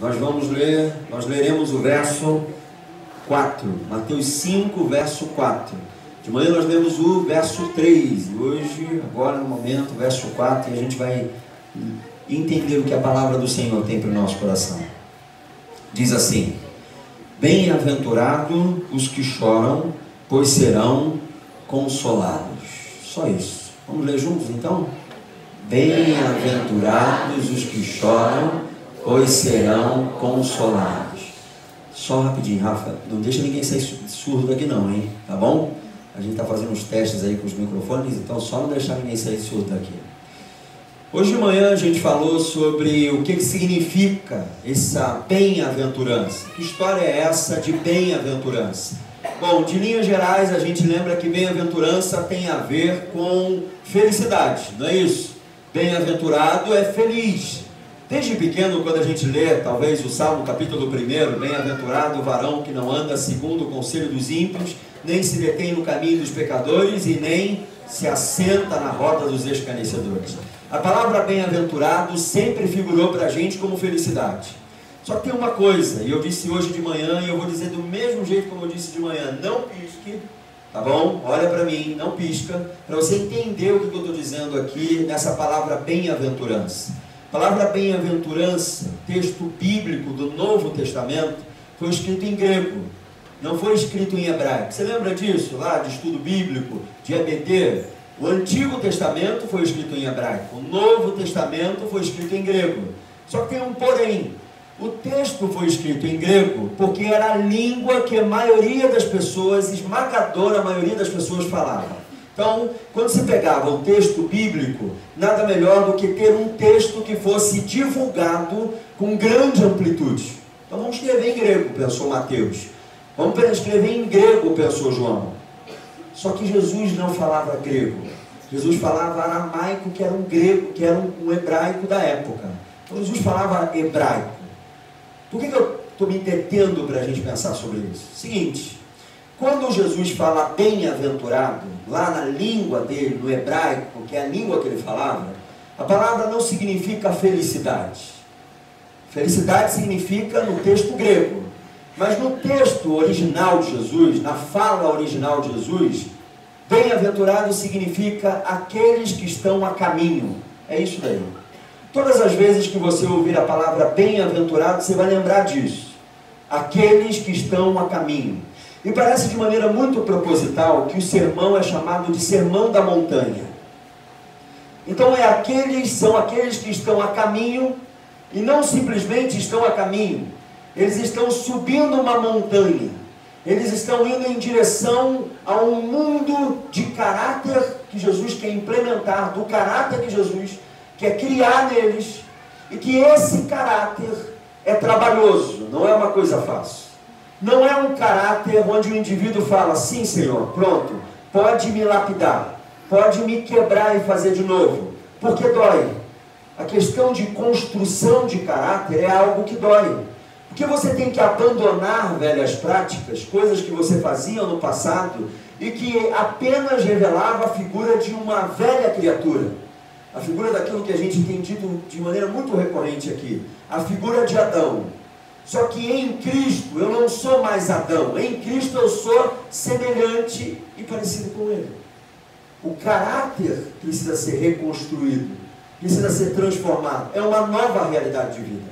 Nós leremos o verso 4, Mateus 5, verso 4. De manhã nós lemos o verso 3, e hoje, agora no momento, o verso 4, e a gente vai entender o que a palavra do Senhor tem para o nosso coração. Diz assim: bem-aventurados os que choram, pois serão consolados. Só isso. Vamos ler juntos então? Bem-aventurados os que choram, pois serão consolados. Só rapidinho, Rafa, não deixa ninguém sair surdo daqui não, hein? Tá bom? A gente está fazendo uns testes aí com os microfones, então só não deixar ninguém sair surdo daqui. Hoje de manhã a gente falou sobre o que significa essa bem-aventurança. Que história é essa de bem-aventurança? Bom, de linhas gerais a gente lembra que bem-aventurança tem a ver com felicidade, não é isso? Bem-aventurado é feliz. Desde pequeno, quando a gente lê, talvez o Salmo capítulo 1, bem-aventurado o varão que não anda segundo o conselho dos ímpios, nem se detém no caminho dos pecadores e nem se assenta na roda dos escarnecedores. A palavra bem-aventurado sempre figurou para a gente como felicidade. Só que tem uma coisa, e eu disse hoje de manhã, e eu vou dizer do mesmo jeito como eu disse de manhã: não pisque, tá bom? Olha para mim, não pisca, para você entender o que eu estou dizendo aqui nessa palavra bem-aventurança. A palavra bem-aventurança, texto bíblico do Novo Testamento, foi escrito em grego, não foi escrito em hebraico. Você lembra disso, lá de estudo bíblico, de EBD? O Antigo Testamento foi escrito em hebraico, o Novo Testamento foi escrito em grego. Só que tem um porém: o texto foi escrito em grego porque era a língua que a maioria das pessoas, esmagadora maioria das pessoas falava. Então, quando se pegava o texto bíblico, nada melhor do que ter um texto que fosse divulgado com grande amplitude. Então vamos escrever em grego, pensou Mateus. Vamos escrever em grego, pensou João. Só que Jesus não falava grego. Jesus falava aramaico, que era um grego, que era um hebraico da época. Então Jesus falava hebraico. Por que eu estou me detendo para a gente pensar sobre isso? Seguinte: quando Jesus fala bem-aventurado, lá na língua dele, no hebraico, que é a língua que ele falava, a palavra não significa felicidade. Felicidade significa no texto grego. Mas no texto original de Jesus, na fala original de Jesus, bem-aventurado significa aqueles que estão a caminho. É isso daí. Todas as vezes que você ouvir a palavra bem-aventurado, você vai lembrar disso. Aqueles que estão a caminho. E parece de maneira muito proposital que o sermão é chamado de sermão da montanha. Então são aqueles que estão a caminho, e não simplesmente estão a caminho. Eles estão subindo uma montanha. Eles estão indo em direção a um mundo de caráter que Jesus quer implementar, do caráter que Jesus quer criar neles, e que esse caráter é trabalhoso, não é uma coisa fácil. Não é um caráter onde o indivíduo fala: sim, Senhor, pronto, pode me lapidar, pode me quebrar e fazer de novo, porque dói. A questão de construção de caráter é algo que dói. Porque você tem que abandonar velhas práticas, coisas que você fazia no passado e que apenas revelava a figura de uma velha criatura. A figura daquilo que a gente tem dito de maneira muito recorrente aqui. A figura de Adão. Só que em Cristo eu não sou mais Adão. Em Cristo eu sou semelhante e parecido com Ele. O caráter precisa ser reconstruído. Precisa ser transformado. É uma nova realidade de vida.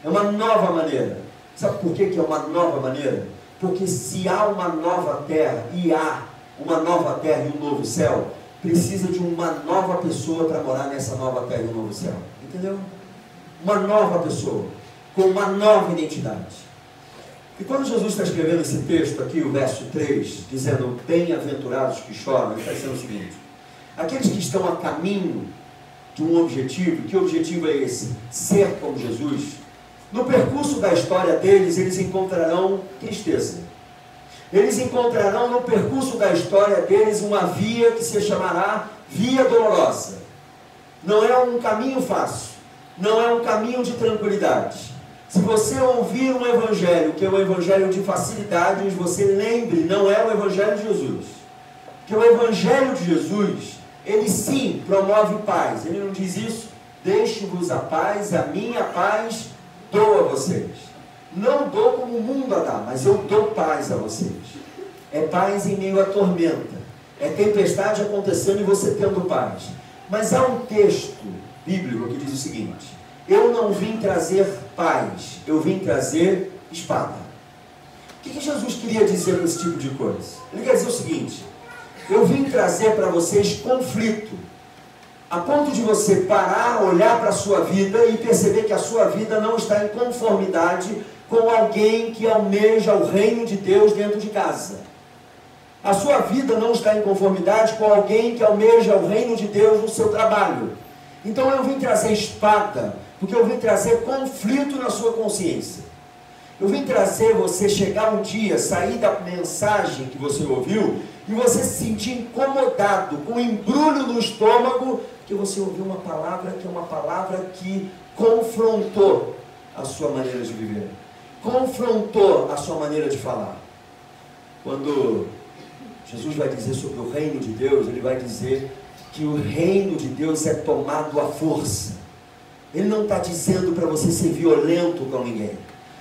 É uma nova maneira. Sabe por que é uma nova maneira? Porque se há uma nova terra, e há uma nova terra e um novo céu, precisa de uma nova pessoa para morar nessa nova terra e um novo céu. Entendeu? Uma nova pessoa, com uma nova identidade. E quando Jesus está escrevendo esse texto aqui, o verso 3, dizendo bem-aventurados que choram, ele está dizendo o seguinte: aqueles que estão a caminho de um objetivo. Que objetivo é esse? Ser como Jesus. No percurso da história deles, eles encontrarão tristeza. Eles encontrarão no percurso da história deles uma via que se chamará via dolorosa. Não é um caminho fácil, não é um caminho de tranquilidade. Se você ouvir um evangelho que é um evangelho de facilidades, você lembre, não é o evangelho de Jesus. Porque o evangelho de Jesus, ele sim promove paz. Ele não diz isso: deixe-vos a paz, a minha paz dou a vocês. Não dou como o mundo a dá, mas eu dou paz a vocês. É paz em meio à tormenta. É tempestade acontecendo e você tendo paz. Mas há um texto bíblico que diz o seguinte: eu não vim trazer paz, eu vim trazer espada. O que Jesus queria dizer com esse tipo de coisa? Ele quer dizer o seguinte: eu vim trazer para vocês conflito, a ponto de você parar, olhar para a sua vida e perceber que a sua vida não está em conformidade com alguém que almeja o reino de Deus dentro de casa. A sua vida não está em conformidade com alguém que almeja o reino de Deus no seu trabalho. Então eu vim trazer espada, porque eu vim trazer conflito na sua consciência. Eu vim trazer você chegar um dia, sair da mensagem que você ouviu e você se sentir incomodado, com um embrulho no estômago, porque você ouviu uma palavra que é uma palavra que confrontou a sua maneira de viver, confrontou a sua maneira de falar. Quando Jesus vai dizer sobre o reino de Deus, ele vai dizer que o reino de Deus é tomado à força. Ele não está dizendo para você ser violento com ninguém.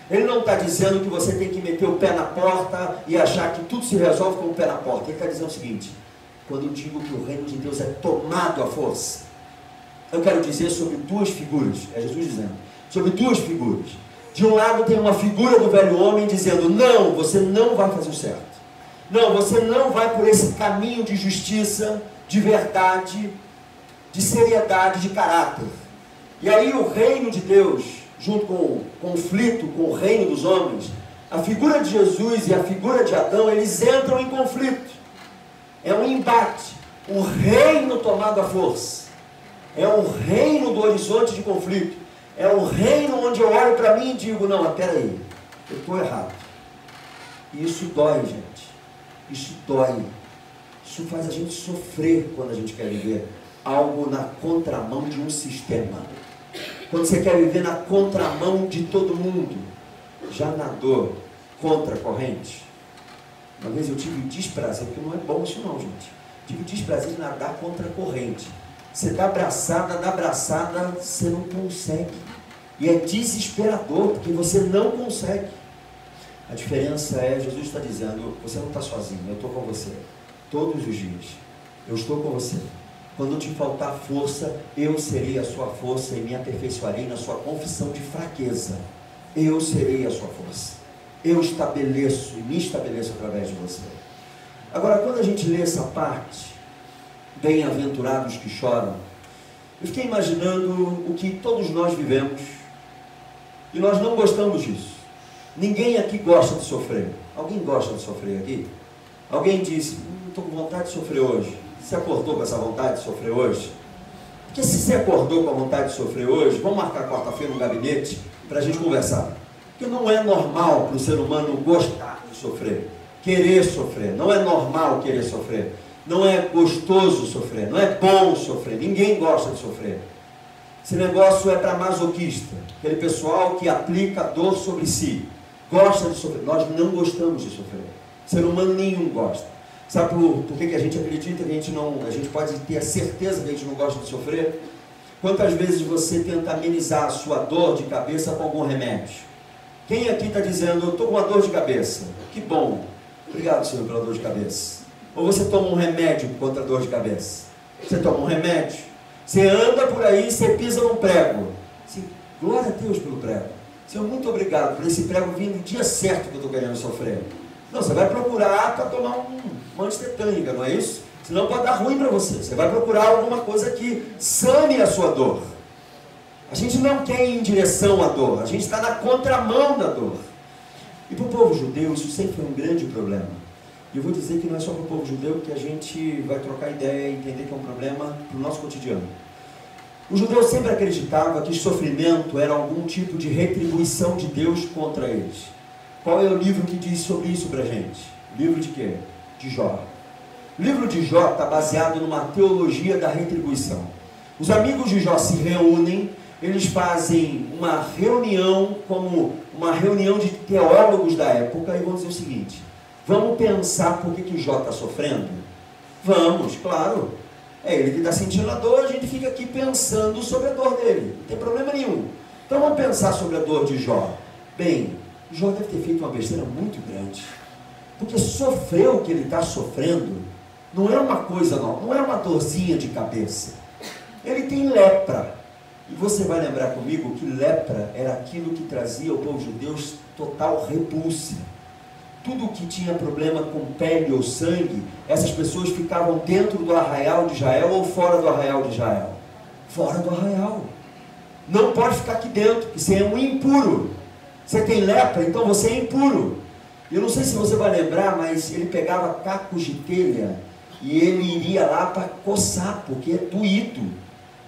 Ele não está dizendo que você tem que meter o pé na porta e achar que tudo se resolve com o pé na porta. Ele está dizendo o seguinte: quando eu digo que o reino de Deus é tomado à força, eu quero dizer sobre duas figuras. É Jesus dizendo, sobre duas figuras. De um lado tem uma figura do velho homem dizendo: não, você não vai fazer o certo. Não, você não vai por esse caminho de justiça, de verdade, de seriedade, de caráter. E aí o reino de Deus, junto com o conflito com o reino dos homens, a figura de Jesus e a figura de Adão, eles entram em conflito. É um embate. O reino tomado à força. É um reino do horizonte de conflito. É um reino onde eu olho para mim e digo: não, mas peraí, eu estou errado. E isso dói, gente. Isso dói. Isso faz a gente sofrer quando a gente quer viver algo na contramão de um sistema. Quando você quer viver na contramão de todo mundo. Já nadou contra a corrente? Uma vez eu tive o desprazer, porque não é bom isso não, gente. Tive o desprazer de nadar contra a corrente. Você dá abraçada, você não consegue. E é desesperador, porque você não consegue. A diferença é, Jesus está dizendo: você não está sozinho, eu estou com você. Todos os dias, eu estou com você. Quando te faltar força, eu serei a sua força e me aperfeiçoarei na sua confissão de fraqueza. Eu serei a sua força. Eu estabeleço e me estabeleço através de você. Agora, quando a gente lê essa parte, bem-aventurados que choram, eu fiquei imaginando o que todos nós vivemos e nós não gostamos disso. Ninguém aqui gosta de sofrer. Alguém gosta de sofrer aqui? Alguém disse: estou com vontade de sofrer hoje. Você acordou com essa vontade de sofrer hoje? Porque se você acordou com a vontade de sofrer hoje, vamos marcar quarta-feira no gabinete para a gente conversar. Porque não é normal para o ser humano gostar de sofrer, querer sofrer. Não é normal querer sofrer. Não é gostoso sofrer. Não é bom sofrer. Ninguém gosta de sofrer. Esse negócio é para masoquista. Aquele pessoal que aplica a dor sobre si. Gosta de sofrer. Nós não gostamos de sofrer. Ser humano nenhum gosta. Sabe por que a gente acredita que a gente pode ter a certeza que a gente não gosta de sofrer? Quantas vezes você tenta amenizar a sua dor de cabeça com algum remédio? Quem aqui está dizendo: eu estou com uma dor de cabeça? Que bom. Obrigado, Senhor, pela dor de cabeça. Ou você toma um remédio contra a dor de cabeça? Você toma um remédio. Você anda por aí e você pisa num prego. Assim, glória a Deus pelo prego. Senhor, muito obrigado por esse prego vir no dia certo que eu estou querendo sofrer. Não, você vai procurar para tomar uma antitetânica, não é isso? Senão pode dar ruim para você. Você vai procurar alguma coisa que sane a sua dor. A gente não quer ir em direção à dor. A gente está na contramão da dor. E para o povo judeu isso sempre foi um grande problema. E eu vou dizer que não é só para o povo judeu que a gente vai trocar ideia e entender que é um problema para o nosso cotidiano. O judeu sempre acreditava que sofrimento era algum tipo de retribuição de Deus contra eles. Qual é o livro que diz sobre isso para a gente? Livro de quê? De Jó. O livro de Jó está baseado numa teologia da retribuição. Os amigos de Jó se reúnem, eles fazem uma reunião, como uma reunião de teólogos da época, e vão dizer o seguinte: vamos pensar por que Jó está sofrendo? Vamos, claro. É ele que está sentindo a dor, a gente fica aqui pensando sobre a dor dele. Não tem problema nenhum. Então vamos pensar sobre a dor de Jó. Bem, Jó deve ter feito uma besteira muito grande, porque sofrer o que ele está sofrendo não é uma coisa nova, não é uma dorzinha de cabeça. Ele tem lepra, e você vai lembrar comigo que lepra era aquilo que trazia ao povo judeu total repulsa. Tudo que tinha problema com pele ou sangue, essas pessoas ficavam dentro do arraial de Israel ou fora do arraial de Israel? Fora do arraial. Não pode ficar aqui dentro, porque você é um impuro. Você tem lepra, então você é impuro. Eu não sei se você vai lembrar, mas ele pegava cacos de telha e ele iria lá para coçar, porque é doído,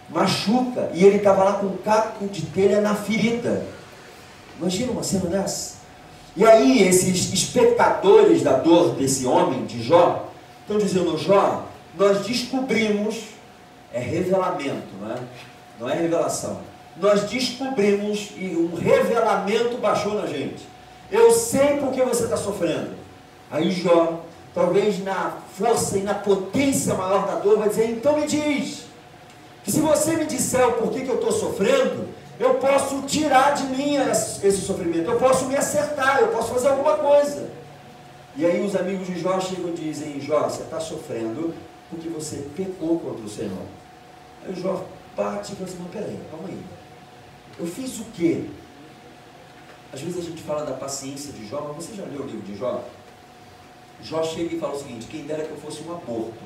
machuca, e ele estava lá com um caco de telha na ferida. Imagina uma cena dessa. E aí esses espectadores da dor desse homem, de Jó, estão dizendo: Jó, nós descobrimos, é revelamento, não é revelação, nós descobrimos e um revelamento baixou na gente. Eu sei porque você está sofrendo. Aí Jó, talvez na força e na potência maior da dor, vai dizer: então me diz, que se você me disser o porquê que eu estou sofrendo, eu posso tirar de mim esse sofrimento, eu posso me acertar, eu posso fazer alguma coisa. E aí os amigos de Jó chegam e dizem: Jó, você está sofrendo porque você pecou contra o Senhor. Aí o Jó bate e fala assim: não, peraí, calma aí, eu fiz o quê? Às vezes a gente fala da paciência de Jó, mas você já leu o livro de Jó? Jó chega e fala o seguinte: quem dera que eu fosse um aborto.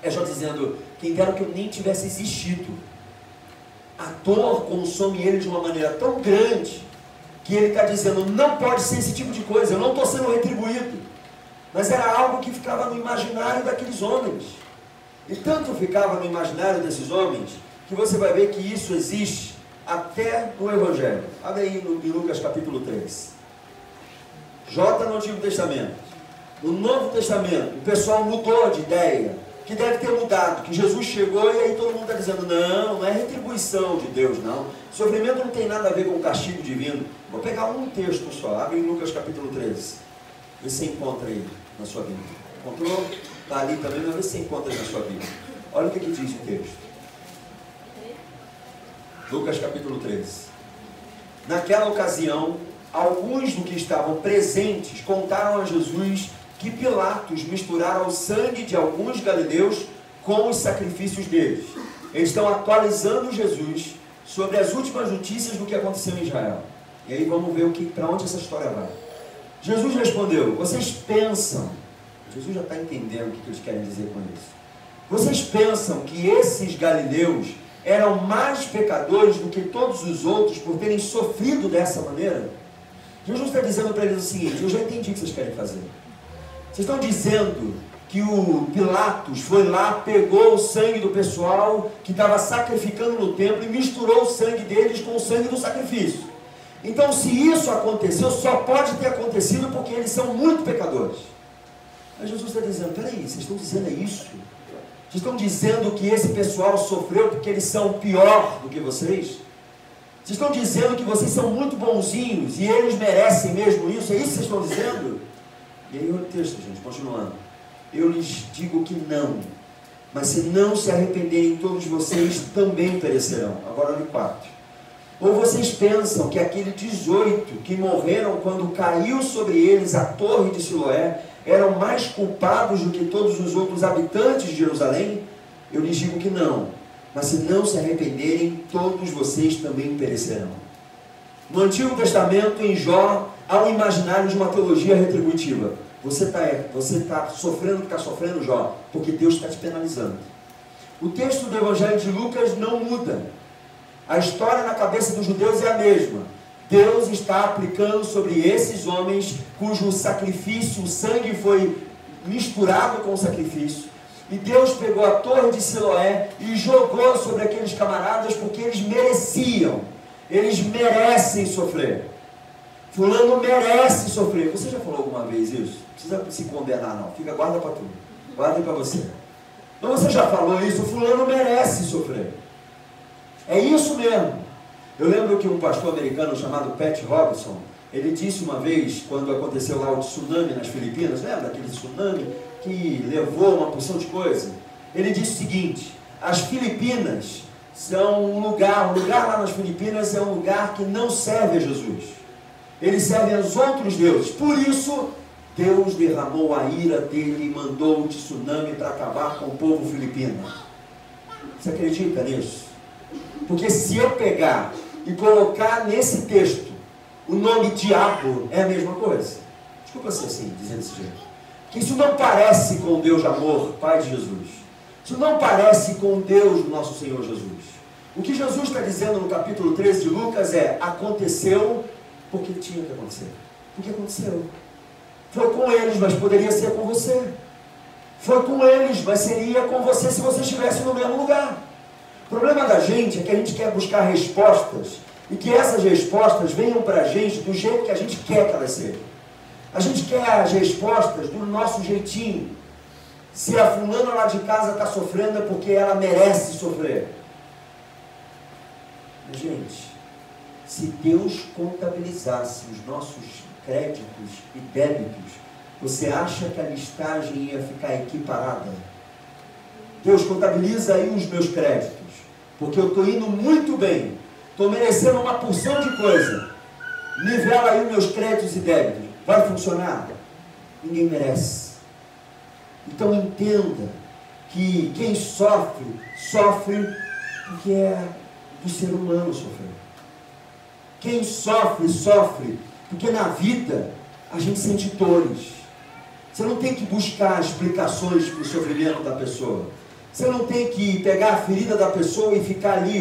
É Jó dizendo: quem dera que eu nem tivesse existido. A dor consome ele de uma maneira tão grande, que ele está dizendo: não pode ser esse tipo de coisa, eu não estou sendo retribuído. Mas era algo que ficava no imaginário daqueles homens. E tanto ficava no imaginário desses homens, que você vai ver que isso existe até no Evangelho. Olha aí em Lucas capítulo 3. Jó está no Antigo Testamento. No Novo Testamento, o pessoal mudou de ideia, que deve ter mudado, que Jesus chegou e aí todo mundo está dizendo: não é retribuição de Deus, não. Sofrimento não tem nada a ver com o castigo divino. Vou pegar um texto só, abre em Lucas capítulo 13. Vê se você encontra aí na sua Bíblia. Encontrou? Está ali também, mas vê se você encontra aí na sua Bíblia. Olha o que diz o texto. Lucas capítulo 13. Naquela ocasião, alguns do que estavam presentes contaram a Jesus que Pilatos misturara o sangue de alguns galileus com os sacrifícios deles. Eles estão atualizando Jesus sobre as últimas notícias do que aconteceu em Israel. E aí vamos ver para onde essa história vai. Jesus respondeu: vocês pensam, Jesus já está entendendo o que eles querem dizer com isso. Vocês pensam que esses galileus eram mais pecadores do que todos os outros por terem sofrido dessa maneira? Jesus está dizendo para eles o seguinte: eu já entendi o que vocês querem fazer. Vocês estão dizendo que o Pilatos foi lá, pegou o sangue do pessoal que estava sacrificando no templo e misturou o sangue deles com o sangue do sacrifício. Então, se isso aconteceu, só pode ter acontecido porque eles são muito pecadores. Aí Jesus está dizendo: peraí, vocês estão dizendo isso? Vocês estão dizendo que esse pessoal sofreu porque eles são pior do que vocês? Vocês estão dizendo que vocês são muito bonzinhos e eles merecem mesmo isso? É isso que vocês estão dizendo? E aí o texto, gente, continuando. Eu lhes digo que não, mas se não se arrependerem todos vocês, também perecerão. Agora olha o 4. Ou vocês pensam que aqueles 18 que morreram quando caiu sobre eles a torre de Siloé eram mais culpados do que todos os outros habitantes de Jerusalém? Eu lhes digo que não, mas se não se arrependerem, todos vocês também perecerão. No Antigo Testamento, em Jó, há um imaginário de uma teologia retributiva. Você está sofrendo o que está sofrendo, Jó, porque Deus está te penalizando. O texto do Evangelho de Lucas não muda. A história na cabeça dos judeus é a mesma. Deus está aplicando sobre esses homens cujo sacrifício, o sangue foi misturado com o sacrifício. E Deus pegou a torre de Siloé e jogou sobre aqueles camaradas porque eles mereciam. Eles merecem sofrer. Fulano merece sofrer. Você já falou alguma vez isso? Não precisa se condenar não. Fica, guarda para tudo. Guarda para você. Então você já falou isso? Fulano merece sofrer. É isso mesmo. Eu lembro que um pastor americano chamado Pat Robertson, ele disse uma vez, quando aconteceu lá o tsunami nas Filipinas, lembra aquele tsunami que levou uma porção de coisa? Ele disse o seguinte: as Filipinas são um lugar lá nas Filipinas é um lugar que não serve a Jesus. Eles servem aos outros deuses. Por isso, Deus derramou a ira dele e mandou o tsunami para acabar com o povo filipino. Você acredita nisso? Porque se eu pegar e colocar nesse texto o nome diabo, é a mesma coisa. Desculpa ser assim, dizer desse jeito. Que isso não parece com Deus de amor, Pai de Jesus. Isso não parece com Deus, nosso Senhor Jesus. O que Jesus está dizendo no capítulo 13 de Lucas é: aconteceu porque tinha que acontecer. Porque aconteceu. Foi com eles, mas poderia ser com você. Foi com eles, mas seria com você se você estivesse no mesmo lugar. O problema da gente é que a gente quer buscar respostas e que essas respostas venham para a gente do jeito que a gente quer que elas sejam. A gente quer as respostas do nosso jeitinho. Se a fulana lá de casa está sofrendo é porque ela merece sofrer. Gente, se Deus contabilizasse os nossos créditos e débitos, você acha que a listagem ia ficar equiparada? Deus contabiliza aí os meus créditos, porque eu estou indo muito bem, estou merecendo uma porção de coisa. Nivela aí os meus créditos e débitos. Vai funcionar? Ninguém merece. Então entenda que quem sofre, sofre porque é do ser humano sofrer. Quem sofre, sofre porque na vida a gente sente dores. Você não tem que buscar explicações para o sofrimento da pessoa. Você não tem que pegar a ferida da pessoa e ficar ali,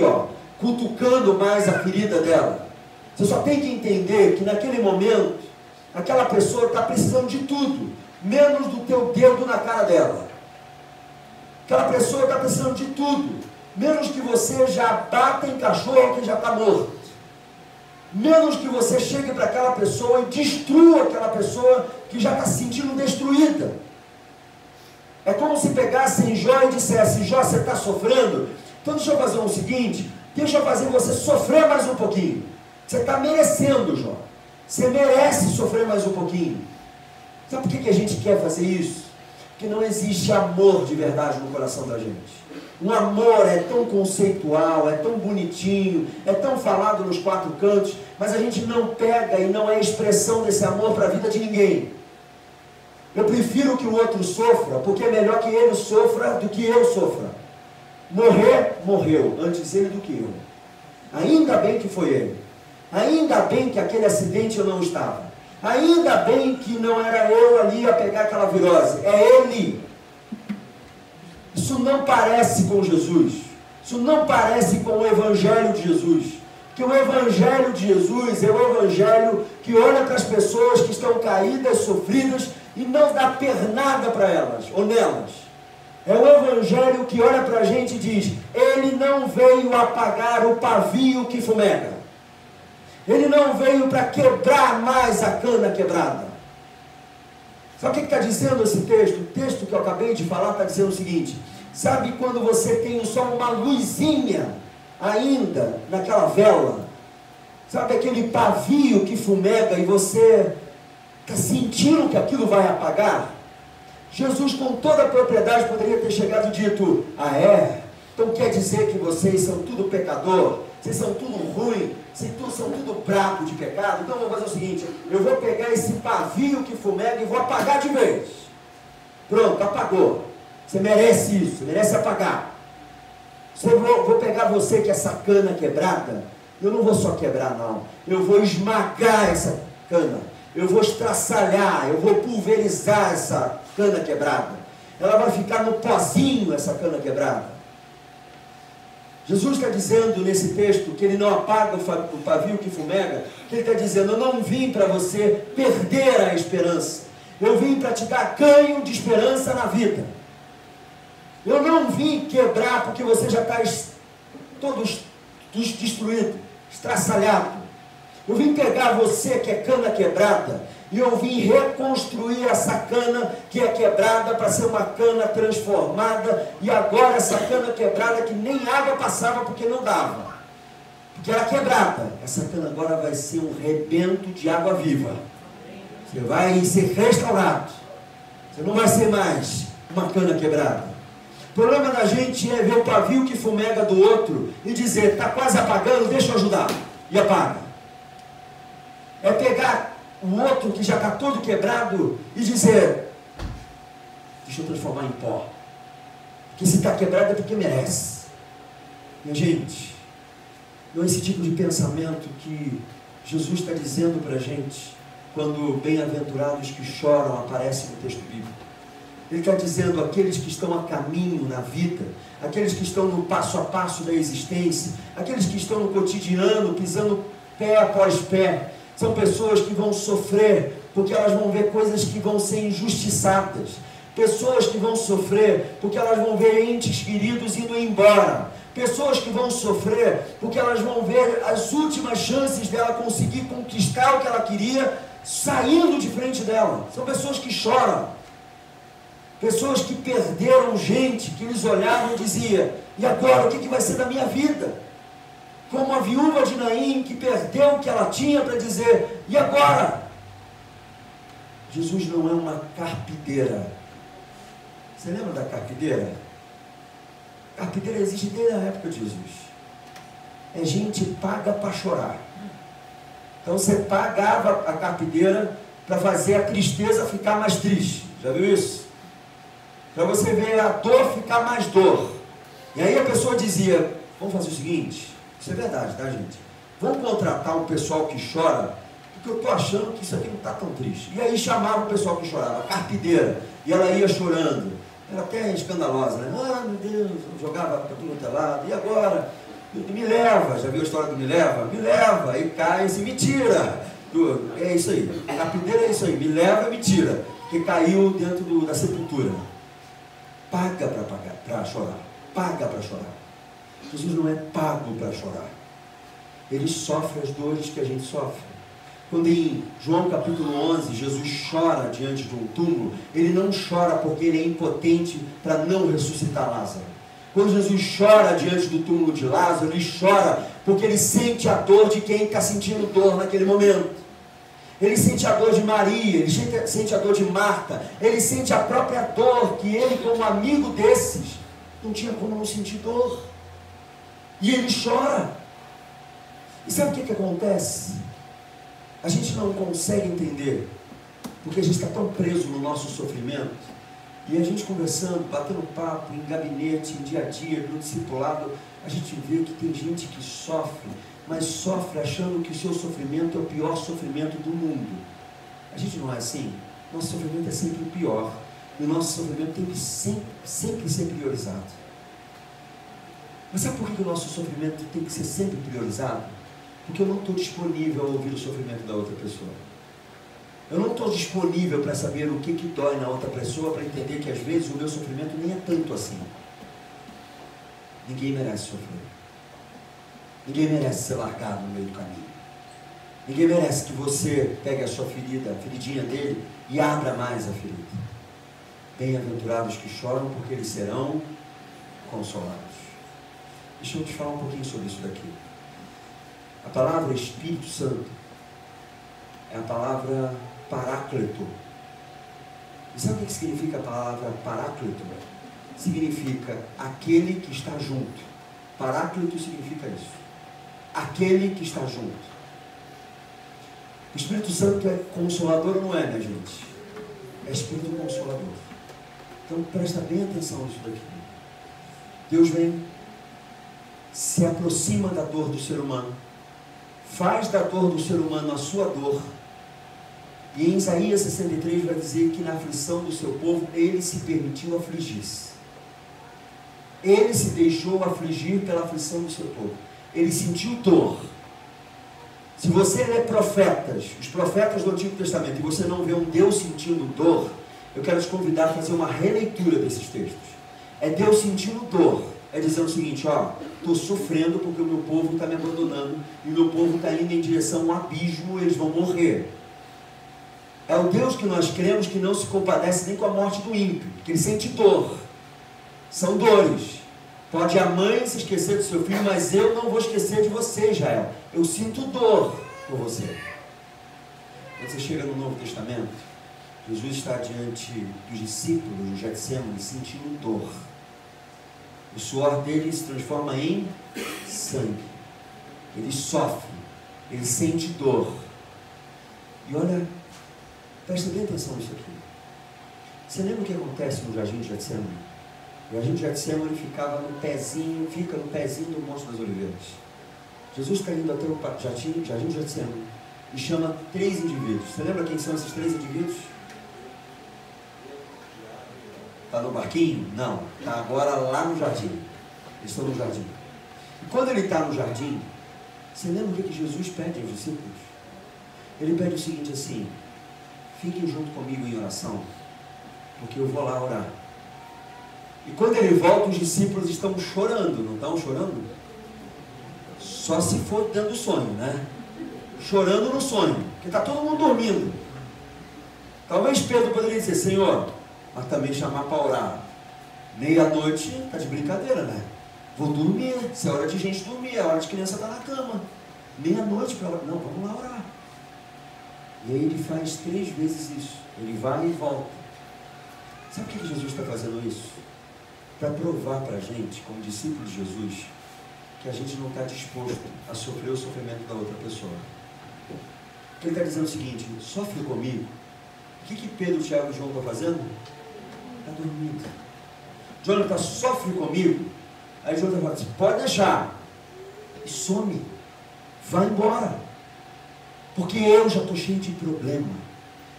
cutucando mais a ferida dela. Você só tem que entender que naquele momento, aquela pessoa está precisando de tudo, menos do teu dedo na cara dela. Aquela pessoa está precisando de tudo, menos que você já bata em cachorro que já está morto. Menos que você chegue para aquela pessoa e destrua aquela pessoa que já está se sentindo destruída. É como se pegassem Jó e dissesse: Jó, você está sofrendo? Então deixa eu fazer o seguinte, deixa eu fazer você sofrer mais um pouquinho. Você está merecendo, Jó. Você merece sofrer mais um pouquinho. Sabe por que a gente quer fazer isso? Porque não existe amor de verdade no coração da gente. Um amor é tão conceitual, é tão bonitinho, é tão falado nos quatro cantos, mas a gente não pega e não é expressão desse amor para a vida de ninguém. Eu prefiro que o outro sofra, porque é melhor que ele sofra do que eu sofra. Morrer, morreu, antes ele do que eu. Ainda bem que foi ele. Ainda bem que aquele acidente eu não estava. Ainda bem que não era eu ali a pegar aquela virose. É ele. Isso não parece com Jesus. Isso não parece com o Evangelho de Jesus. Porque o Evangelho de Jesus é o Evangelho que olha para as pessoas que estão caídas, sofridas, e não dá pernada para elas, ou nelas. É o Evangelho que olha para a gente e diz: ele não veio apagar o pavio que fumega. Ele não veio para quebrar mais a cana quebrada. Sabe o que está dizendo esse texto? O texto que eu acabei de falar está dizendo o seguinte: sabe quando você tem só uma luzinha ainda naquela vela? Sabe aquele pavio que fumega e você está sentindo que aquilo vai apagar? Jesus, com toda a propriedade, poderia ter chegado e dito: ah é? Então quer dizer que vocês são tudo pecador? Vocês são tudo ruim? Vocês são tudo brabo de pecado? Então eu vou fazer o seguinte: eu vou pegar esse pavio que fumega e vou apagar de vez. Pronto, apagou. Você merece isso, você merece apagar. Vou pegar você que é essa cana quebrada. Eu não vou só quebrar não, eu vou esmagar essa cana. Eu vou estraçalhar, eu vou pulverizar essa cana quebrada. Ela vai ficar no pozinho, essa cana quebrada. Jesus está dizendo nesse texto que ele não apaga o pavio que fumega, que ele está dizendo: eu não vim para você perder a esperança, eu vim para te dar ganho de esperança na vida. Eu não vim quebrar porque você já está todo destruído, estraçalhado. Eu vim pegar você que é cana quebrada e eu vim reconstruir essa cana que é quebrada para ser uma cana transformada. E agora essa cana quebrada que nem água passava porque não dava, porque era quebrada, essa cana agora vai ser um rebento de água viva. Você vai ser restaurado. Você não vai ser mais uma cana quebrada. O problema da gente é ver o pavio que fumega do outro e dizer, está quase apagando, deixa eu ajudar. E apaga. É pegar o outro que já está todo quebrado e dizer, deixa eu transformar em pó. Porque se está quebrado é porque merece. Minha gente, não é esse tipo de pensamento que Jesus está dizendo para a gente quando bem-aventurados que choram aparece no texto bíblico. Ele está dizendo aqueles que estão a caminho na vida, aqueles que estão no passo a passo da existência, aqueles que estão no cotidiano, pisando pé após pé, são pessoas que vão sofrer, porque elas vão ver coisas que vão ser injustiçadas, pessoas que vão sofrer, porque elas vão ver entes queridos indo embora, pessoas que vão sofrer, porque elas vão ver as últimas chances dela conseguir conquistar o que ela queria, saindo de frente dela. São pessoas que choram, pessoas que perderam gente, que eles olhavam e diziam, e agora, o que vai ser da minha vida? Como a viúva de Naim, que perdeu o que ela tinha para dizer, e agora? Jesus não é uma carpideira. Você lembra da carpideira? Carpideira existe desde a época de Jesus. É gente paga para chorar. Então você pagava a carpideira para fazer a tristeza ficar mais triste. Já viu isso? Para você ver a dor ficar mais dor. E aí a pessoa dizia, vamos fazer o seguinte, isso é verdade, tá, gente? Vamos contratar um pessoal que chora, porque eu estou achando que isso aqui não está tão triste. E aí chamava o pessoal que chorava, carpideira, e ela ia chorando. Era até escandalosa, né? Ah, meu Deus, jogava para tudo quanto é lado. E agora? Me leva. Já viu a história do me leva? Me leva. E cai e se me tira. É isso aí. A carpideira é isso aí. Me leva e me tira. Que caiu dentro da sepultura. Paga para chorar. Paga para chorar. Jesus não é pago para chorar. Ele sofre as dores que a gente sofre. Quando em João capítulo 11, Jesus chora diante de um túmulo, ele não chora porque ele é impotente para não ressuscitar Lázaro. Quando Jesus chora diante do túmulo de Lázaro, ele chora porque ele sente a dor de quem está sentindo dor naquele momento. Ele sente a dor de Maria, ele sente a dor de Marta, ele sente a própria dor que ele, como amigo desses, não tinha como não sentir dor. E ele chora. E sabe o que acontece? A gente não consegue entender, porque a gente está tão preso no nosso sofrimento, e a gente conversando, batendo papo, em gabinete, em dia a dia, no discipulado, a gente vê que tem gente que sofre, mas sofre achando que o seu sofrimento é o pior sofrimento do mundo. A gente não é assim. Nosso sofrimento é sempre o pior, e o nosso sofrimento tem que sempre ser priorizado. Mas sabe por que o nosso sofrimento tem que ser sempre priorizado? Porque eu não estou disponível a ouvir o sofrimento da outra pessoa. Eu não estou disponível para saber o que dói na outra pessoa, para entender que às vezes o meu sofrimento nem é tanto assim. Ninguém merece sofrer. Ninguém merece ser largado no meio do caminho. Ninguém merece que você pegue a sua ferida, a feridinha dele, e abra mais a ferida. Bem-aventurados que choram, porque eles serão consolados. Deixa eu te falar um pouquinho sobre isso daqui. A palavra Espírito Santo é a palavra Paráclito. E sabe o que significa a palavra Paráclito? Significa aquele que está junto. Paráclito significa isso. Aquele que está junto. O Espírito Santo é consolador ou não é, minha gente? É Espírito Consolador. Então presta bem atenção nisso daqui. Deus vem, se aproxima da dor do ser humano, faz da dor do ser humano a sua dor, e em Isaías 63 vai dizer que na aflição do seu povo ele se permitiu afligir-se. Ele se deixou afligir pela aflição do seu povo. Ele sentiu dor. Se você lê profetas, os profetas do Antigo Testamento, e você não vê um Deus sentindo dor, eu quero te convidar a fazer uma releitura desses textos. É Deus sentindo dor. É dizer o seguinte, ó, estou sofrendo porque o meu povo está me abandonando, e o meu povo está indo em direção a um abismo, eles vão morrer. É o Deus que nós cremos que não se compadece nem com a morte do ímpio, porque ele sente dor. São dores. Pode a mãe se esquecer do seu filho, mas eu não vou esquecer de você, Israel. Eu sinto dor por você. Quando você chega no Novo Testamento, Jesus está diante dos discípulos do Getsemane sentindo dor. O suor dele se transforma em sangue. Ele sofre, ele sente dor. E olha, presta bem atenção nisso aqui. Você lembra o que acontece no Jardim de Getsemane? O Jardim de Getsemane fica no pezinho do Monte das Oliveiras. Jesus está indo até o Jardim de Getsemane e chama 3 indivíduos. Você lembra quem são esses 3 indivíduos? Está no barquinho? Não. Está agora lá no jardim. Eles estão no jardim. E quando ele está no jardim, você lembra o que Jesus pede aos discípulos? Ele pede o seguinte assim: fiquem junto comigo em oração, porque eu vou lá orar. E quando ele volta, os discípulos estão chorando, não estão chorando? Só se for dentro do sonho, né? Chorando no sonho, porque está todo mundo dormindo. Talvez Pedro poderia dizer: Senhor, mas também chamar para orar. Meia-noite, está de brincadeira, né? Vou dormir, se é hora de gente dormir, é hora de criança estar na cama. Meia-noite para orar. Não, vamos lá orar. E aí ele faz 3 vezes isso. Ele vai e volta. Sabe por que Jesus está fazendo isso? Para provar para a gente, como discípulo de Jesus, que a gente não está disposto a sofrer o sofrimento da outra pessoa. Ele está dizendo o seguinte: sofre comigo. O que Pedro, Tiago e João estão fazendo? Está dormindo. Jonathan, sofre comigo. Aí Jonathan fala assim: pode deixar. E some. Vai embora. Porque eu já estou cheio de problema.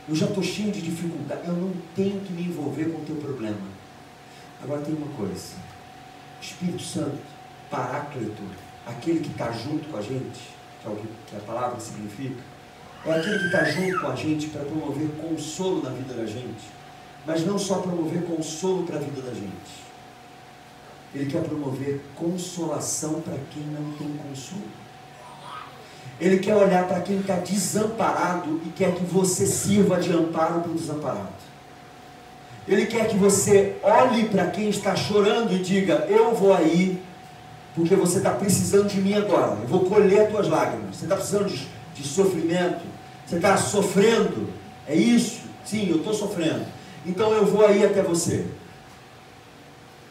Eu já estou cheio de dificuldade. Eu não tenho que me envolver com o teu problema. Agora tem uma coisa. O Espírito Santo, Paráclito, aquele que está junto com a gente, que a palavra significa, é aquele que está junto com a gente para promover consolo na vida da gente. Mas não só promover consolo para a vida da gente. Ele quer promover consolação para quem não tem consolo. Ele quer olhar para quem está desamparado e quer que você sirva de amparo para o desamparado. Ele quer que você olhe para quem está chorando e diga: eu vou aí, porque você está precisando de mim agora. Eu vou colher as tuas lágrimas. Você está precisando de sofrimento. Você está sofrendo. É isso? Sim, eu estou sofrendo. Então eu vou aí até você.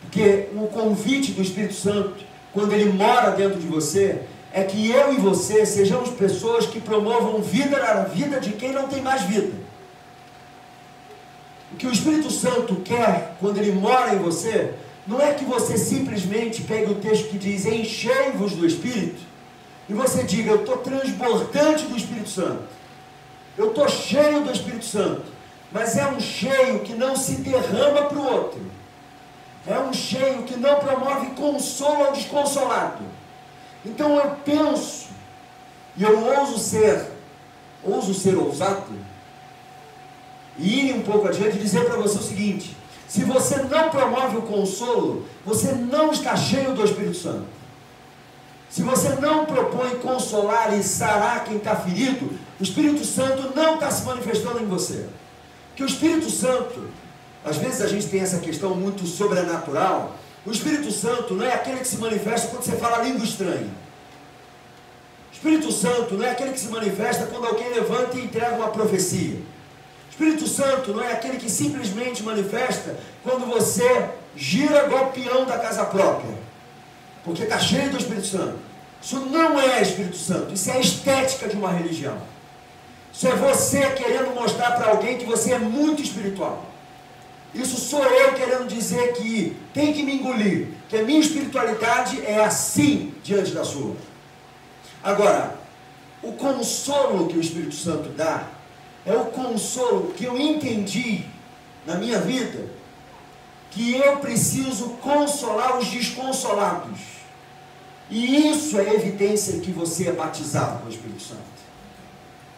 Porque o convite do Espírito Santo, quando ele mora dentro de você, é que eu e você sejamos pessoas que promovam vida na vida de quem não tem mais vida. O que o Espírito Santo quer, quando ele mora em você, não é que você simplesmente pegue o texto que diz: enchei-vos do Espírito, e você diga: eu estou transbordante do Espírito Santo, eu estou cheio do Espírito Santo. Mas é um cheio que não se derrama para o outro. É um cheio que não promove consolo ao desconsolado. Então eu penso, e eu ouso ser ousado, e ir um pouco adiante e dizer para você o seguinte: se você não promove o consolo, você não está cheio do Espírito Santo. Se você não propõe consolar e sarar quem está ferido, o Espírito Santo não está se manifestando em você. Porque o Espírito Santo, às vezes a gente tem essa questão muito sobrenatural. O Espírito Santo não é aquele que se manifesta quando você fala língua estranha. O Espírito Santo não é aquele que se manifesta quando alguém levanta e entrega uma profecia. O Espírito Santo não é aquele que simplesmente manifesta quando você gira igual o peão da casa própria, porque está cheio do Espírito Santo. Isso não é Espírito Santo, isso é a estética de uma religião. Isso é você querendo mostrar para alguém que você é muito espiritual. Isso sou eu querendo dizer que tem que me engolir, que a minha espiritualidade é assim diante da sua. Agora, o consolo que o Espírito Santo dá é o consolo que eu entendi na minha vida, que eu preciso consolar os desconsolados. E isso é evidência que você é batizado com o Espírito Santo.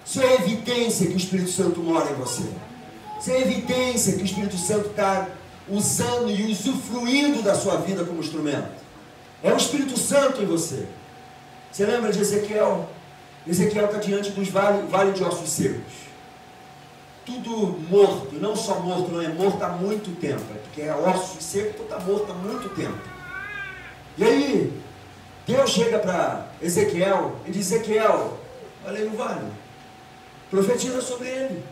Isso é evidência que o Espírito Santo mora em você. Isso é evidência que o Espírito Santo está usando e usufruindo da sua vida como instrumento. É o Espírito Santo em você. Você lembra de Ezequiel? Ezequiel está diante dos vale de ossos secos. Tudo morto, não só morto, não é morto há muito tempo, é porque é osso seco, então está morto há muito tempo. E aí, Deus chega para Ezequiel e diz: Ezequiel, olha aí o vale, profetiza sobre ele.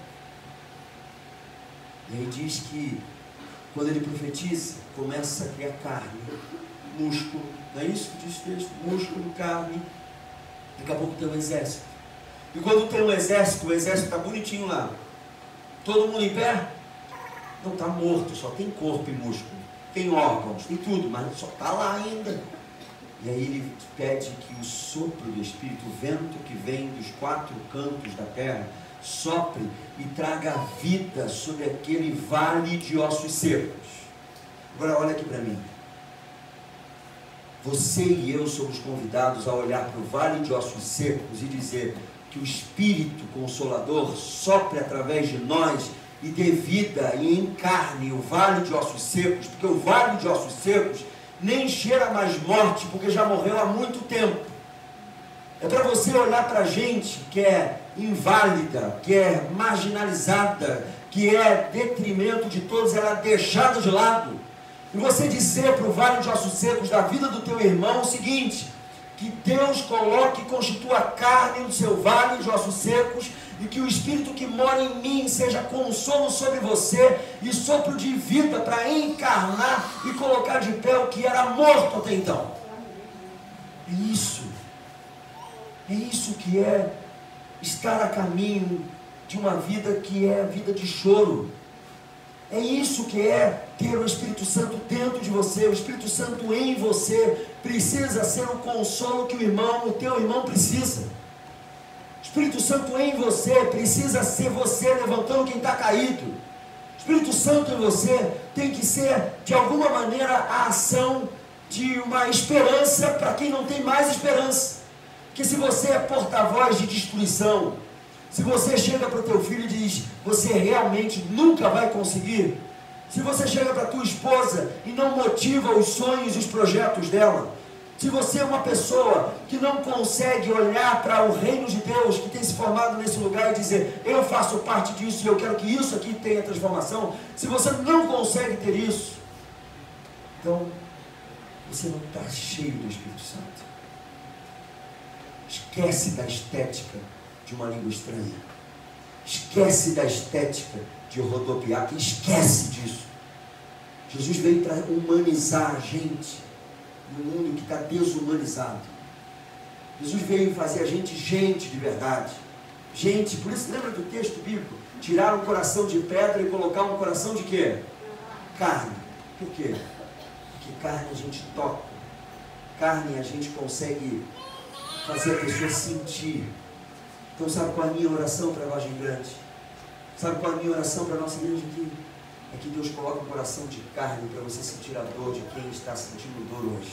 E aí diz que quando ele profetiza, começa a criar carne. músculo, não é isso que diz o texto? Músculo, carne, daqui a pouco tem um exército. E quando tem um exército, o exército está bonitinho lá. Todo mundo em pé? Não, está morto, só tem corpo e músculo. Tem órgãos, tem tudo, mas só está lá ainda. E aí ele pede que o sopro do Espírito, o vento que vem dos 4 cantos da terra, sopre e traga vida sobre aquele vale de ossos secos. Agora olha aqui para mim. Você e eu somos convidados a olhar para o vale de ossos secos e dizer que o Espírito Consolador sopre através de nós e dê vida e encarne o vale de ossos secos, porque o vale de ossos secos nem cheira mais morte, porque já morreu há muito tempo. É para você olhar para a gente que é inválida, que é marginalizada, que é detrimento de todos, ela é deixada de lado, e você dizer para o vale de ossos secos da vida do teu irmão o seguinte: que Deus coloque e constitua a carne no seu vale de ossos secos, e que o Espírito que mora em mim seja consolo sobre você e sopro de vida para encarnar e colocar de pé o que era morto até então. É isso que é estar a caminho de uma vida que é a vida de choro. É isso que é ter o Espírito Santo dentro de você. O Espírito Santo em você precisa ser o consolo que o teu irmão precisa. O Espírito Santo em você precisa ser você levantando quem está caído. O Espírito Santo em você tem que ser, de alguma maneira, a ação de uma esperança para quem não tem mais esperança. Porque se você é porta-voz de destruição, se você chega para o teu filho e diz: você realmente nunca vai conseguir. Se você chega para a tua esposa e não motiva os sonhos e os projetos dela. Se você é uma pessoa que não consegue olhar para o reino de Deus que tem se formado nesse lugar e dizer: eu faço parte disso e eu quero que isso aqui tenha transformação. Se você não consegue ter isso, então você não está cheio do Espírito Santo. Esquece da estética de uma língua estranha. Esquece da estética de rodopiar. Esquece disso. Jesus veio para humanizar a gente no mundo que está desumanizado. Jesus veio fazer a gente de verdade. Gente, por isso lembra do texto bíblico? Tirar um coração de pedra e colocar um coração de quê? Carne. Por quê? Porque carne a gente toca. Carne a gente consegue fazer a pessoa sentir. Então sabe qual é a minha oração para a Vargem Grande? Sabe qual é a minha oração para a nossa igreja aqui? É que Deus coloque um coração de carne para você sentir a dor de quem está sentindo dor hoje.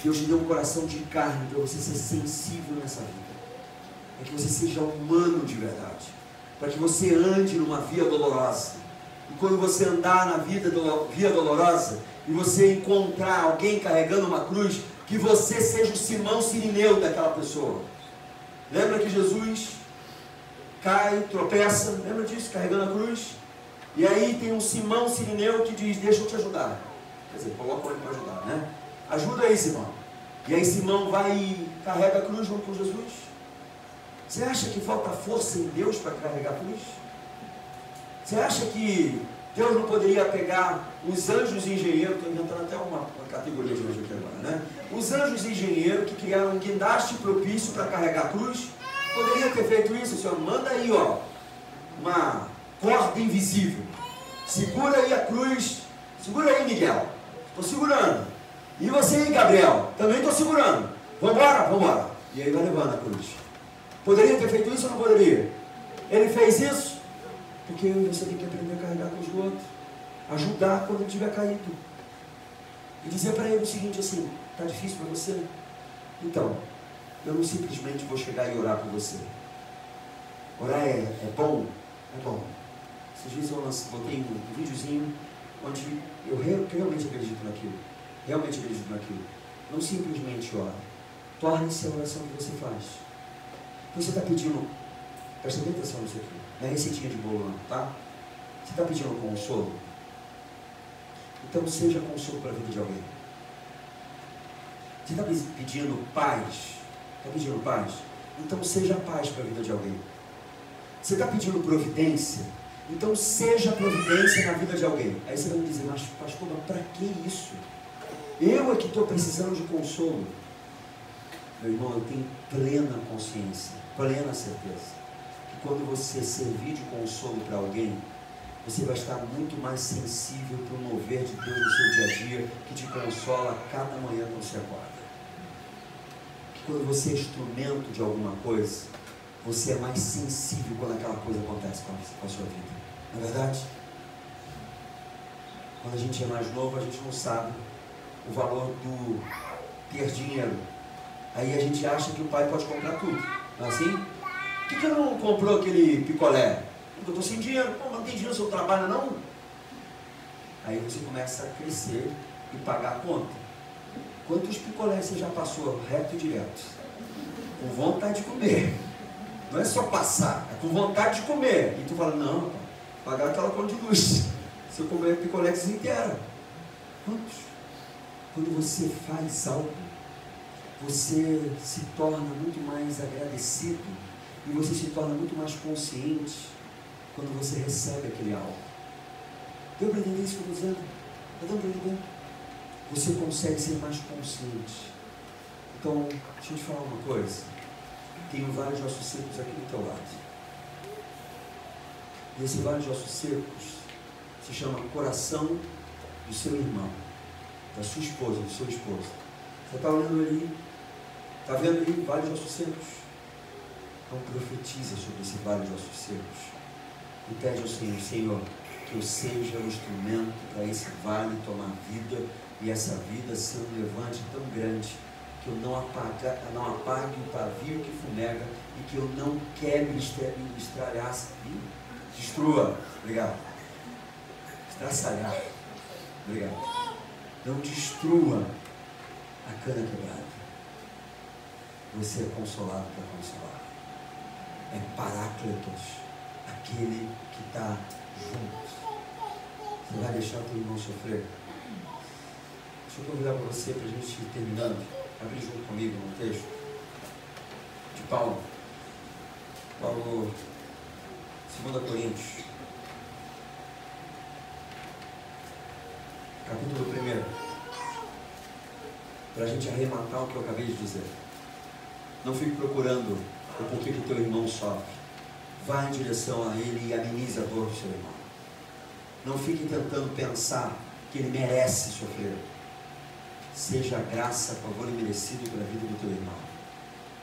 Deus te deu um coração de carne para você ser sensível nessa vida. Para que você seja humano de verdade. Para que você ande numa via dolorosa. E quando você andar na via dolorosa e você encontrar alguém carregando uma cruz, que você seja o Simão Sirineu daquela pessoa. Lembra que Jesus cai, tropeça, lembra disso, carregando a cruz? E aí tem um Simão Sirineu que diz: deixa eu te ajudar. Quer dizer, coloca ele para ajudar, né? Ajuda aí, Simão. E aí Simão vai e carrega a cruz junto com Jesus. Você acha que falta força em Deus para carregar a cruz? Você acha que Deus não poderia pegar os anjos engenheiros, estou inventando até uma categoria de hoje aqui agora, né? Os anjos engenheiros que criaram um guindaste propício para carregar a cruz, poderia ter feito isso? Senhor, manda aí, ó, uma corda invisível, segura aí a cruz, segura aí, Miguel, estou segurando, e você aí, Gabriel, também estou segurando, vambora, e aí vai levando a cruz. Poderia ter feito isso ou não poderia? Ele fez isso porque eu e você tem que aprender a carregar a cruz do outro, ajudar quando ele estiver caído, e dizer para ele o seguinte assim: está difícil para você? Então, eu não simplesmente vou chegar e orar por você. Orar é bom? É bom. Esses dias eu botei um videozinho onde eu realmente acredito naquilo. Realmente acredito naquilo. Não simplesmente ora. Torne-se a oração que você faz. Você está pedindo, presta bem atenção nisso aqui, não é receitinha de bolo não, tá? Você está pedindo consolo? Então seja consolo para a vida de alguém. Você está pedindo paz? Está pedindo paz? Então seja paz para a vida de alguém. Você está pedindo providência? Então seja providência na vida de alguém. Aí você vai me dizer, mas pastor, mas para que isso? Eu é que estou precisando de consolo. Meu irmão, eu tenho plena consciência, plena certeza, que quando você servir de consolo para alguém, você vai estar muito mais sensível para o mover de Deus no seu dia a dia, que te consola cada manhã quando você acorda. Que quando você é instrumento de alguma coisa, você é mais sensível quando aquela coisa acontece com a sua vida. Não é verdade? Quando a gente é mais novo, a gente não sabe o valor do ter dinheiro. Aí a gente acha que o pai pode comprar tudo. Não é assim? Por que não comprou aquele picolé? Porque eu estou sem dinheiro. Pô, não tem dinheiro no seu trabalho, não? Aí você começa a crescer e pagar a conta. Quantos picolés você já passou reto e direto? Com vontade de comer. Não é só passar, é com vontade de comer. E tu fala, não, pagar aquela conta de luz. Se eu comer picolés inteira. Quantos? Quando você faz algo, você se torna muito mais agradecido e você se torna muito mais consciente quando você recebe aquele algo. Deu para entender isso que eu estou dizendo? Está dando para entender? Você consegue ser mais consciente. Então, deixa eu te falar uma coisa. Tenho vários ossos secos aqui do teu lado. E esse vale de ossos secos se chama coração do seu irmão, da sua esposa, do seu esposo. Você está olhando ali, está vendo ali vale de ossos secos? Então profetiza sobre esse vale de ossos secos e pede ao Senhor, Senhor, que eu seja o instrumento para esse vale tomar vida e essa vida ser um levante tão grande que eu não apague o pavio que fumega e que eu não quebre, estralhasse, destrua, obrigado, estraçalhar, obrigado, não destrua a cana quebrada. Você é consolado para consolar, é Paráclitos, aquele que está junto. Você vai deixar teu irmão sofrer? Deixa eu convidar para você, para a gente ir terminando, abrir junto comigo no texto de Paulo, 2 Coríntios, capítulo 1, para a gente arrematar o que eu acabei de dizer. Não fique procurando o porquê que teu irmão sofre. Vá em direção a ele e amenize a dor do seu irmão. Não fique tentando pensar que ele merece sofrer. Seja a graça, favor e merecido pela vida do teu irmão.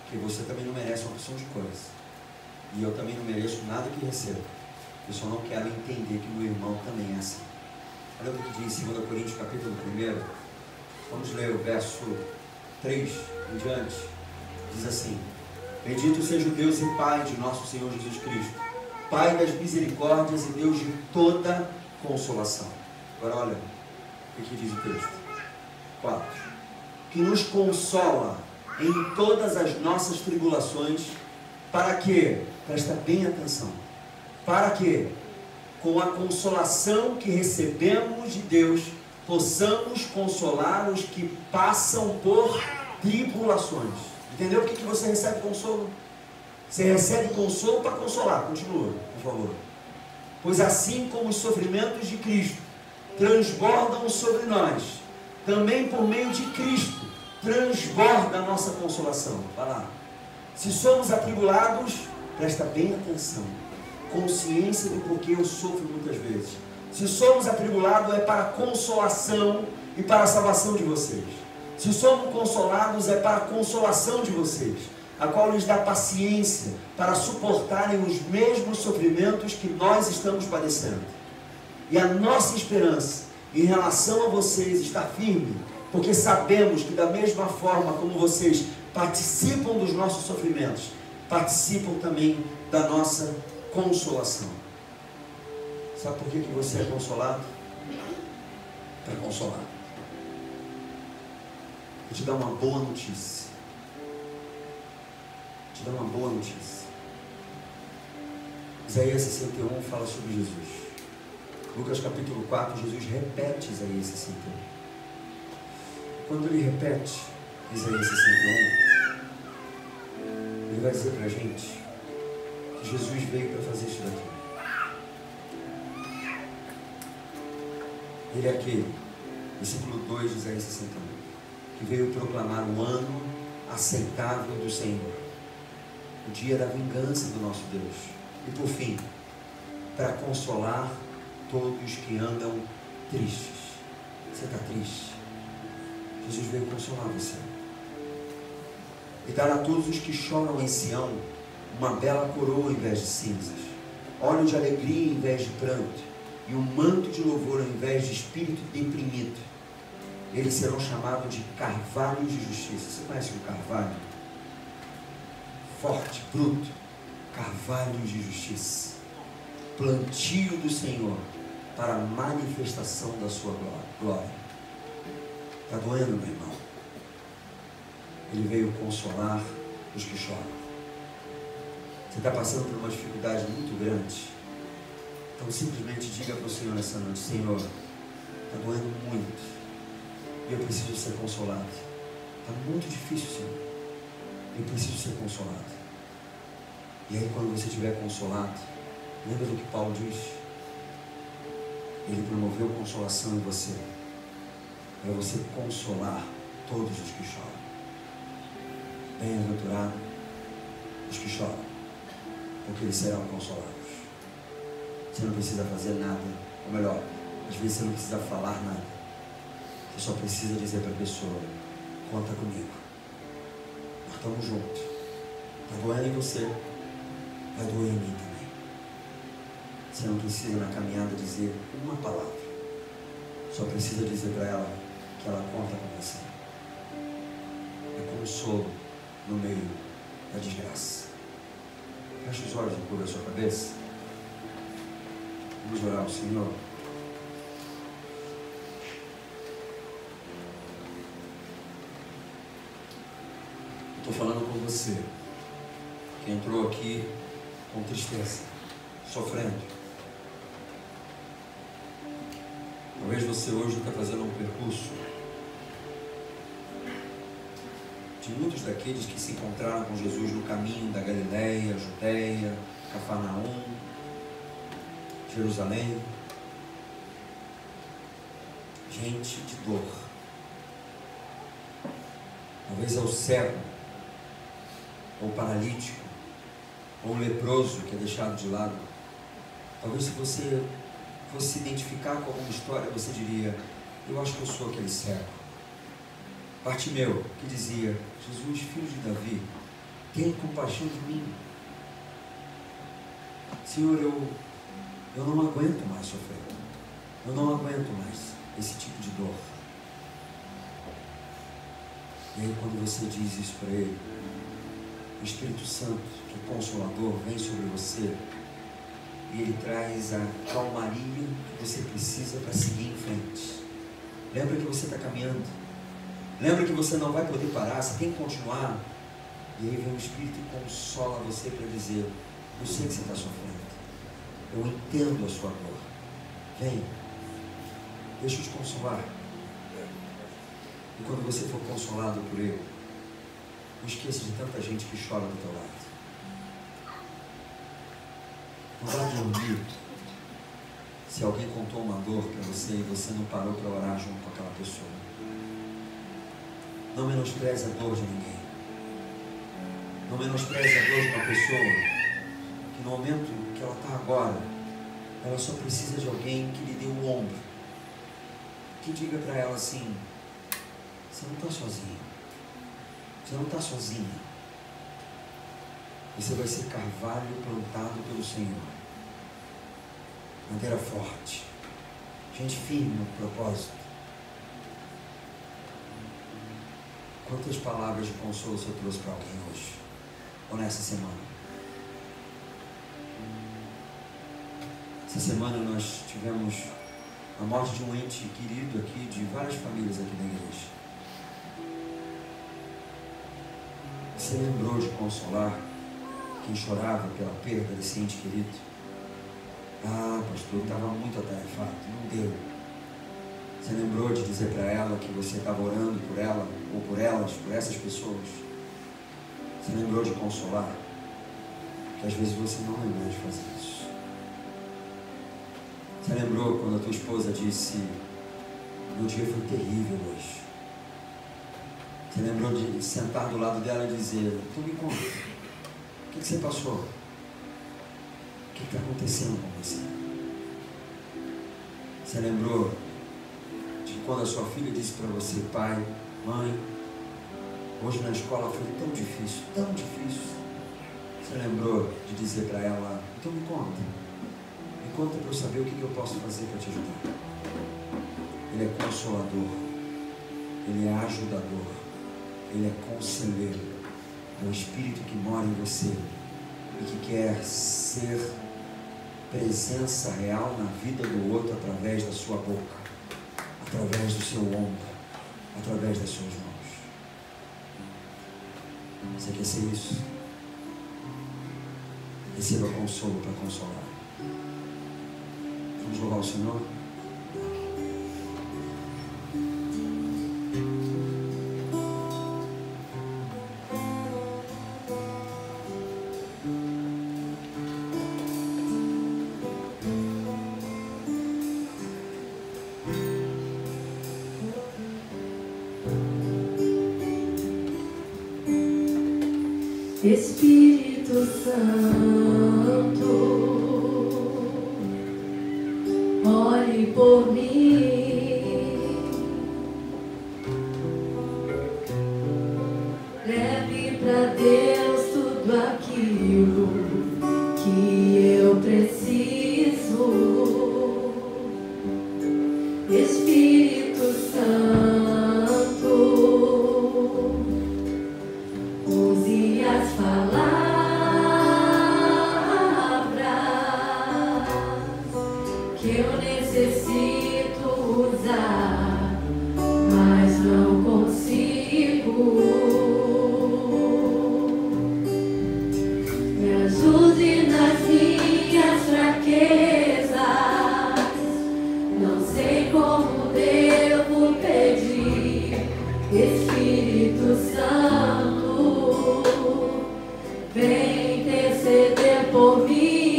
Porque você também não merece uma porção de coisas. E eu também não mereço nada que receba. Eu só não quero entender que meu irmão também é assim. Olha o que diz em 2 Coríntios, capítulo 1. Vamos ler o verso 3 em diante. Diz assim: bendito seja o Deus e Pai de nosso Senhor Jesus Cristo, Pai das misericórdias e Deus de toda consolação. Agora olha o que diz o texto. 4. Que nos consola em todas as nossas tribulações, para que, presta bem atenção, para que, com a consolação que recebemos de Deus, possamos consolar os que passam por tribulações. Entendeu por que você recebe consolo? Você recebe consolo para consolar. Continua, por favor. Pois assim como os sofrimentos de Cristo transbordam sobre nós, também por meio de Cristo transborda a nossa consolação. Vai lá. Se somos atribulados, presta bem atenção, consciência do porquê eu sofro muitas vezes. Se somos atribulados é para a consolação e para a salvação de vocês. Se somos consolados é para a consolação de vocês, a qual lhes dá paciência para suportarem os mesmos sofrimentos que nós estamos padecendo. E a nossa esperança em relação a vocês está firme, porque sabemos que da mesma forma como vocês participam dos nossos sofrimentos, participam também da nossa consolação. Sabe por que você é consolado? Para consolar. Vou te dar uma boa notícia. Vou te dar uma boa notícia. Isaías 61 fala sobre Jesus. Lucas capítulo 4, Jesus repete Isaías 61. Quando ele repete Isaías 61, ele vai dizer para a gente que Jesus veio para fazer isso daqui. Ele é aquele, versículo 2 de Isaías 61, que veio proclamar o ano aceitável do Senhor, o dia da vingança do nosso Deus, e por fim, para consolar todos que andam tristes. Você está triste? Jesus veio consolar você e dar a todos os que choram em Sião uma bela coroa em vez de cinzas, óleo de alegria em vez de pranto, e um manto de louvor ao invés de espírito deprimido. Eles serão chamados de carvalhos de justiça. Você conhece o carvalho? Forte, bruto. Carvalhos de justiça. Plantio do Senhor para a manifestação da sua glória. Está doendo, meu irmão? Ele veio consolar os que choram. Você está passando por uma dificuldade muito grande. Então simplesmente diga para o Senhor nessa noite: Senhor, está doendo muito e eu preciso ser consolado. Está muito difícil, Senhor. Eu preciso ser consolado. E aí, quando você estiver consolado, lembra do que Paulo diz? Ele promoveu consolação em você, para você consolar todos os que choram. Bem-aventurado os que choram, porque eles serão consolados. Você não precisa fazer nada, ou melhor, às vezes você não precisa falar nada. Você só precisa dizer para a pessoa: conta comigo, nós estamos juntos. Está doendo em você, vai doer em mim também. Você não precisa na caminhada dizer uma palavra, só precisa dizer para ela que ela conta com você. É consolo no meio da desgraça. Feche os olhos e cubra a sua cabeça. Vamos orar ao Senhor. Estou falando com você que entrou aqui com tristeza, sofrendo. Talvez você hoje está fazendo um percurso de muitos daqueles que se encontraram com Jesus no caminho da Galileia, Judeia, Cafarnaum, Jerusalém. Gente de dor. Talvez é o cego, ou o paralítico, ou o leproso que é deixado de lado. Talvez se você fosse se identificar com alguma história, você diria: eu acho que eu sou aquele cego. Bartimeu, que dizia: Jesus, filho de Davi, tenha compaixão de mim. Senhor, eu não aguento mais sofrer. Eu não aguento mais esse tipo de dor. E aí, quando você diz isso para Ele, o Espírito Santo, que é Consolador, vem sobre você e Ele traz a calmaria que você precisa para seguir em frente. Lembra que você está caminhando. Lembra que você não vai poder parar, você tem que continuar. E aí vem o Espírito e consola você para dizer: eu sei que você está sofrendo. Eu entendo a sua dor. Vem, deixa eu te consolar. E quando você for consolado por Ele, não esqueça de tanta gente que chora do teu lado. Não vá dormir se alguém contou uma dor para você e você não parou para orar junto com aquela pessoa. Não menospreze a dor de ninguém. Não menospreze a dor de uma pessoa que no momento que ela está agora, ela só precisa de alguém que lhe dê um ombro, que diga para ela assim: você não está sozinho, você não está sozinha, você vai ser carvalho plantado pelo Senhor, madeira forte, gente firme no propósito. Quantas palavras de consolo você trouxe para alguém hoje, ou nessa semana? Essa semana nós tivemos a morte de um ente querido aqui, de várias famílias aqui na igreja. Você lembrou de consolar quem chorava pela perda desse ente querido? Ah, pastor, estava muito atarefado, não deu. Você lembrou de dizer para ela que você estava orando por ela, ou por elas, por essas pessoas? Você lembrou de consolar? Que às vezes você não lembrou de fazer isso. Você lembrou quando a tua esposa disse: Meu dia foi terrível hoje. Você lembrou de sentar do lado dela e dizer: tu me conta, o que você passou? O que está acontecendo com você? Você lembrou de quando a sua filha disse para você: pai, mãe, hoje na escola foi tão difícil, tão difícil. Você lembrou de dizer para ela: então me conta para eu saber o que eu posso fazer para te ajudar. Ele é consolador, Ele é ajudador, Ele é conselheiro, é o Espírito que mora em você e que quer ser presença real na vida do outro através da sua boca, através do seu ombro, através das suas mãos. Você quer ser isso? Receba consolo para consolar. Vamos louvar o Senhor? Espírito Santo, ore por mim, leve para Deus tudo aquilo que eu preciso. Espírito Santo, use as palavras que eu necessito usar, mas não consigo. Me ajude nas minhas fraquezas, não sei como devo pedir. Espírito Santo, vem interceder por mim.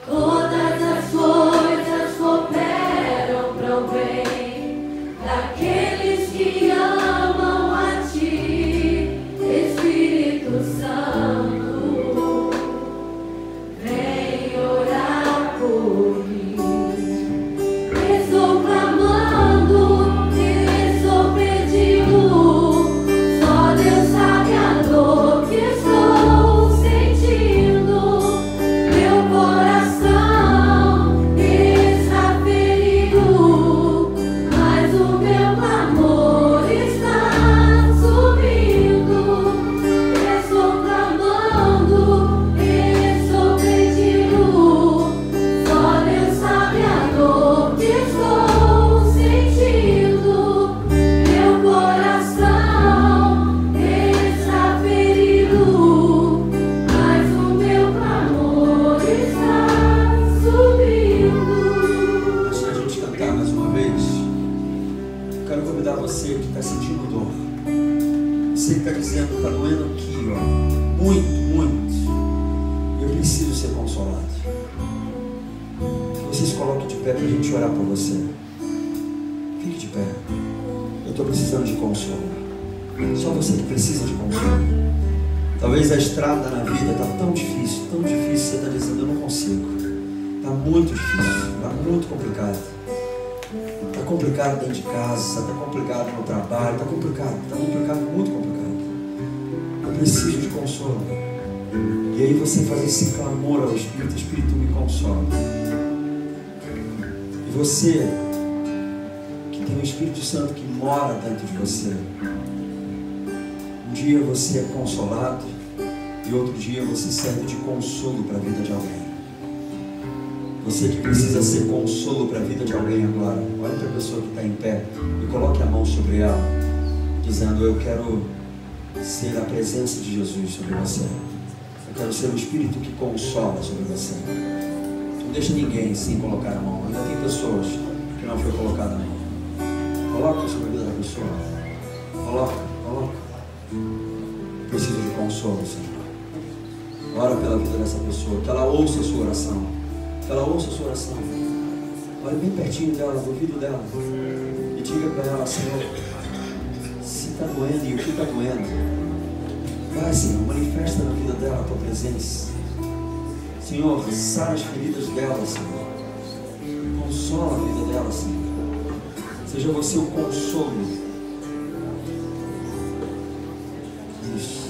Todas as coisas cooperam para o bem daqueles que amam a ti. Espírito Santo, vem orar por mim. Estou clamando, estou pedindo, só Deus sabe a dor que estou sentindo. Meu coração está ferido, mas o meu clamor está subindo. Estou clamando, estou pedindo, só Deus sabe a dor que estou sentindo. Meu coração está ferido, mas o meu clamor está subindo. Antes da gente cantar mais uma vez, eu quero convidar você que está sentindo dor, você que está dizendo que está doendo aqui, ó, muito, eu preciso ser consolado. Que você se coloque de pé para a gente orar por você. Fique de pé. Eu estou precisando de consolo. Só você que precisa de consolo. Talvez a estrada na vida está tão difícil, você está dizendo: eu não consigo. Está muito difícil, está muito complicado. Está complicado dentro de casa, está complicado no trabalho, está complicado, muito complicado. Eu preciso de consolo. E aí você faz esse clamor ao Espírito: Espírito, me consola. E você que tem o Espírito Santo que mora dentro de você, um dia você é consolado e outro dia você serve de consolo para a vida de alguém. Você que precisa ser consolo para a vida de alguém agora, olhe para a pessoa que está em pé e coloque a mão sobre ela, dizendo: eu quero ser a presença de Jesus sobre você. Eu quero ser o Espírito que consola sobre você. Não deixe ninguém sem colocar a mão. Ainda tem pessoas que não foi colocada a mão. Coloca sobre a vida da pessoa. Coloca. Preciso de consolo, Senhor. Ora pela vida dessa pessoa, que ela ouça a sua oração, ela ouça a sua oração. Olhe bem pertinho dela, no ouvido dela, e diga para ela: Senhor, se está doendo e o que está doendo, vai, Senhor, manifesta na vida dela a tua presença. Senhor, sara as feridas dela, Senhor. Consola a vida dela, Senhor. Seja você o consolo. Isso.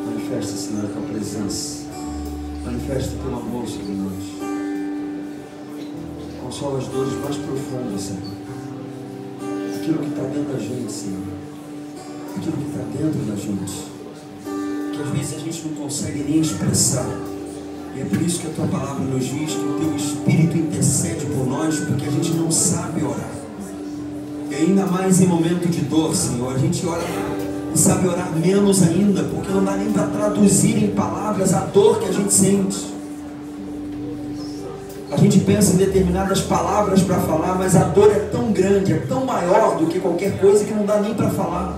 Manifesta, Senhor, a tua presença. Manifesta o teu amor sobre nós. Consola as dores mais profundas, Senhor. Aquilo que está dentro da gente, Senhor. Aquilo que está dentro da gente, que às vezes a gente não consegue nem expressar. E é por isso que a tua palavra nos diz que o teu Espírito intercede por nós, porque a gente não sabe orar. E ainda mais em momento de dor, Senhor, a gente ora e sabe orar menos ainda, porque não dá nem para traduzir em palavras a dor que a gente sente. A gente pensa em determinadas palavras para falar, mas a dor é tão grande, é tão maior do que qualquer coisa que não dá nem para falar.